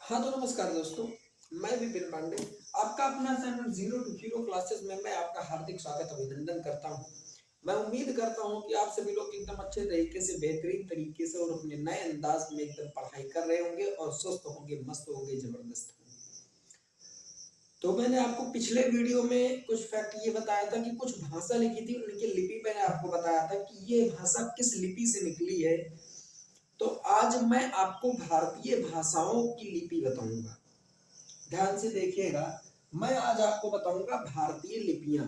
हाँ तो नमस्कार दोस्तों, मैं विपिन पांडे, आपका अपना channel zero to hero classes में मैं आपका हार्दिक स्वागत अभिनंदन करता हूँ। मैं उम्मीद करता हूँ कि आप सभी लोग एकदम अच्छे तरीके से बेहतरीन तरीके से और अपने नए अंदाज में एकदम पढ़ाई कर रहे होंगे और स्वस्थ होंगे, मस्त होंगे, जबरदस्त होंगे। तो मैंने आपको पिछले वीडियो में कुछ फैक्ट ये बताया था कि कुछ भाषा लिखी थी, उनकी लिपि मैंने आपको बताया था कि ये भाषा किस लिपि से निकली है। तो आज मैं आपको भारतीय भाषाओं की लिपि बताऊंगा। ध्यान से देखिएगा, मैं आज आपको बताऊंगा भारतीय लिपियां।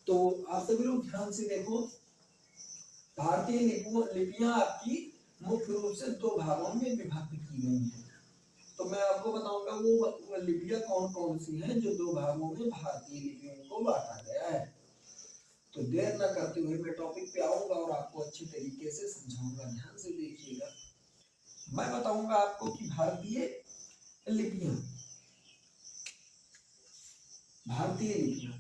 तो आप सभी लोग ध्यान से देखो, भारतीय लिपियां आपकी मुख्य रूप से दो भागों में विभक्त की गई हैं। तो मैं आपको बताऊंगा वो लिपियां कौन कौन सी हैं जो दो भागों में भारतीय लिपियों को बांटा गया है। तो देर न करते हुए मैं टॉपिक पे आऊंगा और आपको अच्छी तरीके से समझाऊंगा। ध्यान से देखिएगा, मैं बताऊंगा आपको कि लिपियां भारतीय लिपियां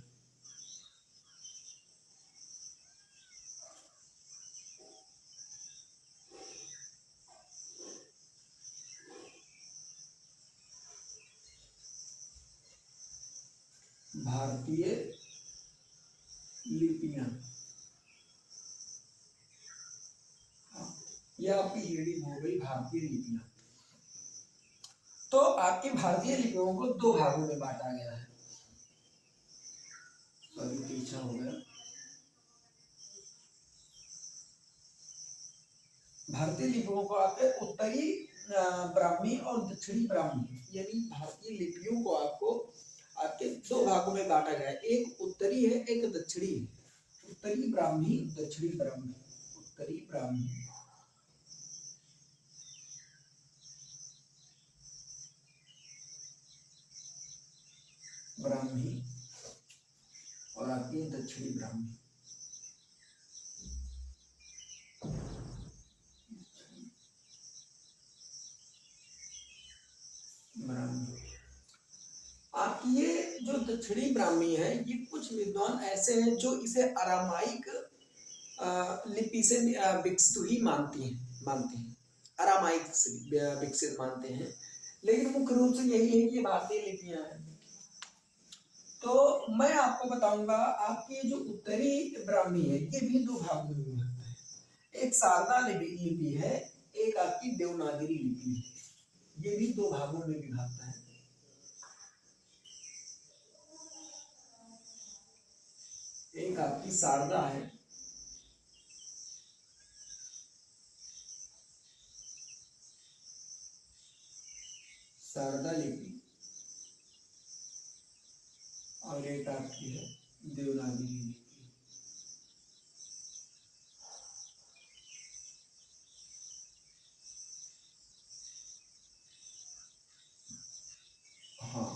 भारतीय लिपियां यह आपकी हेडिंग हो गई भारतीय लिपियां। तो आपकी भारतीय लिपियों को दो भागों में बांटा गया है। सॉरी, पीछा हो गया। भारतीय लिपियों को आपके उत्तरी ब्राह्मी और दक्षिणी ब्राह्मी, यानी भारतीय लिपियों को आपको आपके दो भागों में बांटा गया है। एक उत्तरी है, एक दक्षिणी है। उत्तरी ब्राह्मी, दक्षिणी ब्राह्मी। उत्तरी ब्राह्मी, ब्राह्मी और आपकी दक्षिणी ब्राह्मी। आपकी ये जो दक्षिणी ब्राह्मी है, ये कुछ विद्वान ऐसे हैं जो इसे अरामाइक लिपि से विकसित हुई मानते हैं अरामाइक से विकसित मानते हैं, लेकिन मुख्य रूप से यही है कि भारतीय लिपियां हैं। तो मैं आपको बताऊंगा, आपकी जो उत्तरी ब्राह्मी है ये भी दो भागों में विभक्त है। एक शारदा लिपि है, एक आपकी देवनागरी लिपि है। ये भी दो भागों में विभक्त है। एक आपकी शारदा है, शारदा लिपि, और एक आपकी है देवनागरी लिपि। हाँ,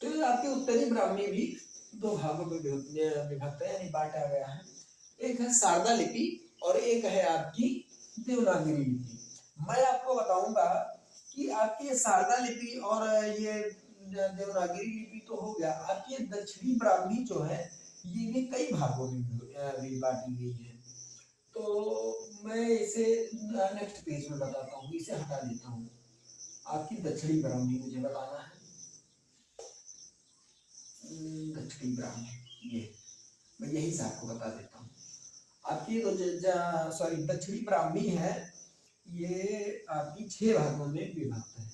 तो ये आपकी उत्तरी ब्राह्मी भी दो भागों में विभक्त है, यानी बांटा गया है। एक है शारदा लिपि और एक है आपकी देवनागरी लिपि। मैं आपको बताऊंगा कि आपकी शारदा लिपि और ये देवनागरी लिपि तो हो गया, आपकी दक्षिणी ब्राह्मी जो है ये भी कई भागों में भी बांटी गई है। तो मैं इसे नेक्स्ट पेज में बताता हूँ, इसे हटा देता हूँ। आपकी दक्षिणी ब्राह्मी मुझे बताना है। दक्षिणी ब्राह्मी, ये मैं यही से आपको बता देता हूँ। आपकी तो सॉरी दक्षिणी ब्राह्मी है, ये आपकी 6 भागों में विभक्त है।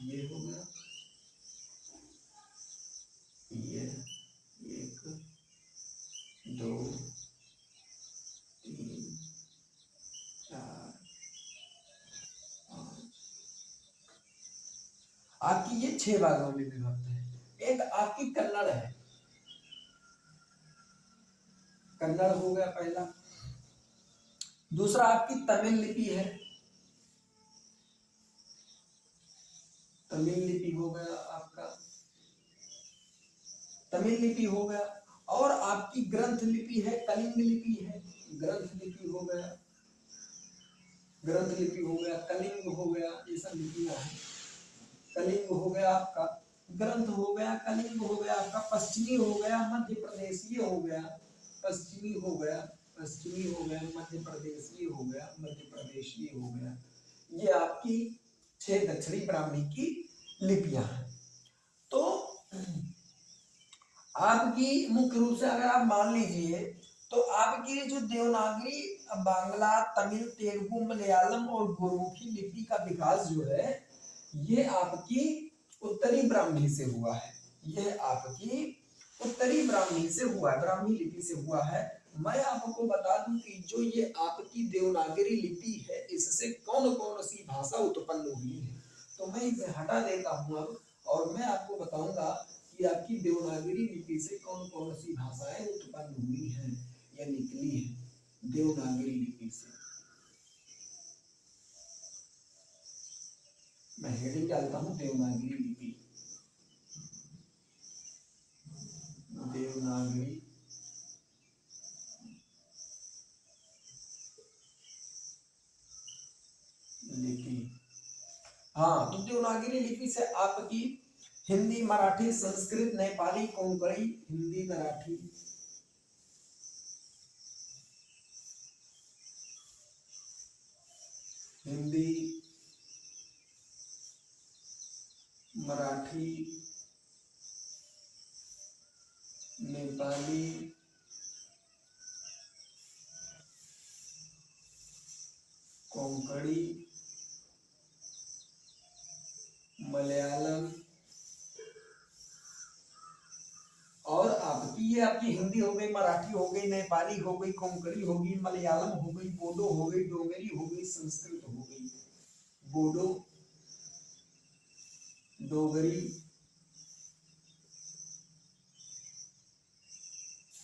ये हो गया, ये 1 2 3 4 5, आपकी ये 6 भागों में विभक्त है। एक आपकी कन्नड़ है, कन्नड़ हो गया पहला। दूसरा आपकी तमिल लिपि है, तमिल लिपि हो गया आपका, तमिल लिपि हो गया। और आपकी ग्रंथ लिपि है, कलिंग लिपि है। ग्रंथ लिपि हो गया, ग्रंथ लिपि हो गया, कलिंग हो गया, ये सब लिपियां हैं। कलिंग हो गया आपका, ग्रंथ हो गया, कलिंग हो गया आपका, पश्चिमी हो गया, मध्य प्रदेशीय हो गया, पश्चिमी हो गया, पश्चिमी हो गया, मध्य प्रदेशीय हो गया, मध्य प्रदेशीय हो गया। ये आपकी 6 दक्षिणी ब्राह्मी की लिपियां हैं। तो आपकी मुख्य रूप से अगर आप मान लीजिए तो आपकी जो देवनागरी, बांग्ला, तमिल, तेलुगु, मलयालम और गुरुमुखी लिपि का विकास जो है ये आपकी उत्तरी ब्राह्मी से हुआ है। यह आपकी उत्तरी ब्राह्मी से हुआ है, ब्राह्मी लिपि से हुआ है। मैं आपको बता दूं कि जो ये आपकी देवनागरी लिपि है इससे कौन कौन सी भाषा उत्पन्न हुई है, तो मैं इसे हटा देता हूं अब और मैं आपको बताऊंगा कि आपकी देवनागरी लिपि से कौन कौन सी भाषाएं उत्पन्न हुई हैं या निकली है देवनागरी लिपि से। मैं हेडिंग डालता हूं देवनागरी लिपि, देवनागरी लिपि। हाँ, तो देवनागरी लिपि से आपकी हिंदी, मराठी, संस्कृत, नेपाली, कोंकणी, हिंदी, मराठी, हिंदी, मराठी, नेपाली, कोंकणी, मलयालम और आपकी ये आपकी हिंदी हो गई, मराठी हो गई, नेपाली हो गई, कोंकणी हो गई, मलयालम हो गई, बोडो हो गई, डोगरी हो गई, संस्कृत हो गई। बोडो, डोगरी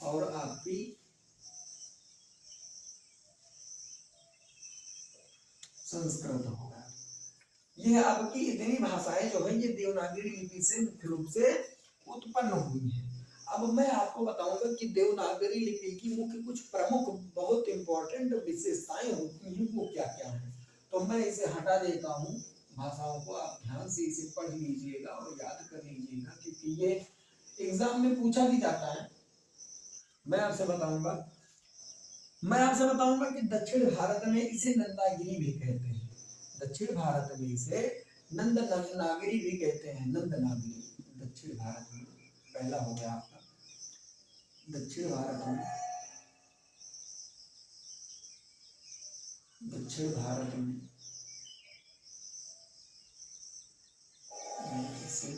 और आपकी संस्कृत होगा। ये आपकी इतनी भाषाएं जो है ये देवनागरी लिपि से मुख्य रूप से उत्पन्न हुई है। अब मैं आपको बताऊंगा कि देवनागरी लिपि की मुख्य कुछ प्रमुख बहुत इंपॉर्टेंट विशेषताएं होती हैं वो क्या क्या है। तो मैं इसे हटा देता हूँ भाषाओं को, आप ध्यान से इसे पढ़ लीजिएगा और याद कर लीजिएगा क्योंकि ये एग्जाम में पूछा भी जाता है। मैं आपसे बताऊंगा कि दक्षिण भारत में इसे नंदागिरी भी कहते हैं। दक्षिण भारत में इसे नंद नागरी भी कहते हैं, नंद नागरी। दक्षिण भारत में पहला हो गया आपका, दक्षिण भारत में, दक्षिण भारत में इसे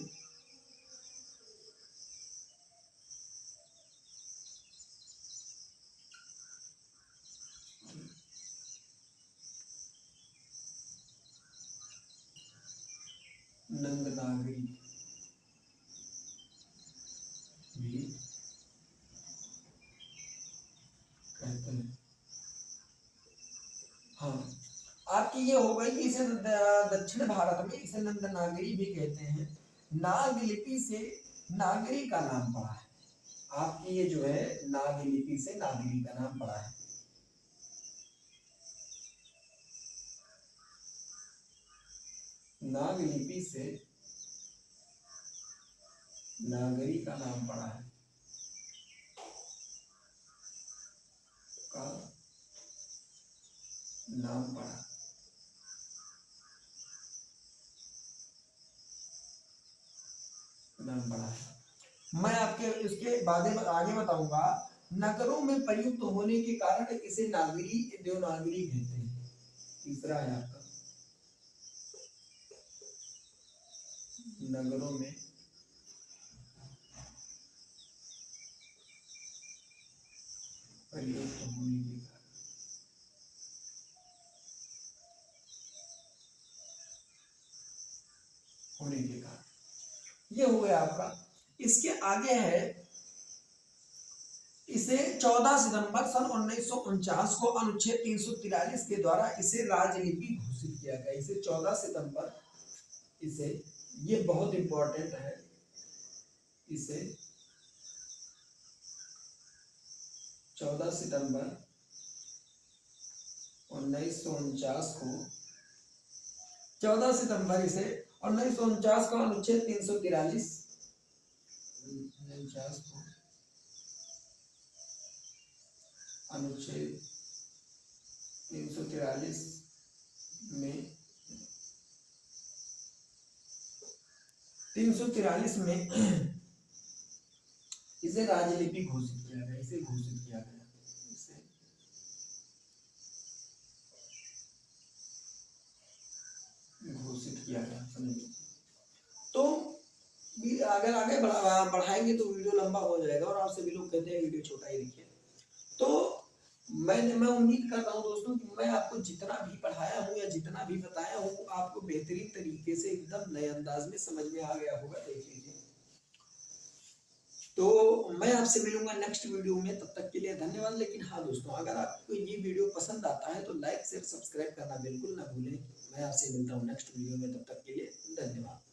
नंद नागरी भी कहते हैं। हाँ, आपकी ये हो गई कि इसे दक्षिण भारत में इसे नंद नागरी भी कहते हैं। नाग लिपि से नागरी का नाम पड़ा है। आपकी ये जो है नाग लिपि से नागरी का नाम पड़ा है। नाग लिपि से नागरी का नाम पड़ा है, का नाम पड़ा, नाम पड़ा है। मैं आपके इसके बाद आगे बताऊंगा। नगरों में प्रयुक्त होने के कारण इसे नागरी देवनागरी कहते हैं। तीसरा है आपका नगरों में प्रयुक्त होने के कारण ये हो गया आपका। इसके आगे है इसे 14 सितंबर सन 1949 को अनुच्छेद 343 के द्वारा इसे राजलिपि घोषित किया गया। इसे 14 सितंबर, इसे ये बहुत इंपॉर्टेंट है, इसे 14 सितंबर 1949 को, 14 सितंबर इसे 1949 को अनुच्छेद 343 को अनुच्छेद 343 में 343 में इसे राजलिपि घोषित किया गया, इसे घोषित किया गया, इसे घोषित किया गया, समझिए। तो अगर आगे बढ़ाएंगे तो वीडियो लंबा हो जाएगा और आप सभी लोग कहते हैं वीडियो छोटा ही रखिए। तो मैं उम्मीद करता हूँ दोस्तों कि मैं आपको जितना भी पढ़ाया हूँ या जितना भी बताया हूँ आपको बेहतरीन तरीके से एकदम नए अंदाज में समझ में आ गया होगा। देख लीजिए। तो मैं आपसे मिलूंगा नेक्स्ट वीडियो में, तब तक के लिए धन्यवाद। लेकिन हाँ दोस्तों, अगर आपको ये वीडियो पसंद आता है तो लाइक शेयर सब्सक्राइब करना बिल्कुल ना भूलें। मैं आपसे मिलता हूँ नेक्स्ट वीडियो में, तब तक के लिए धन्यवाद।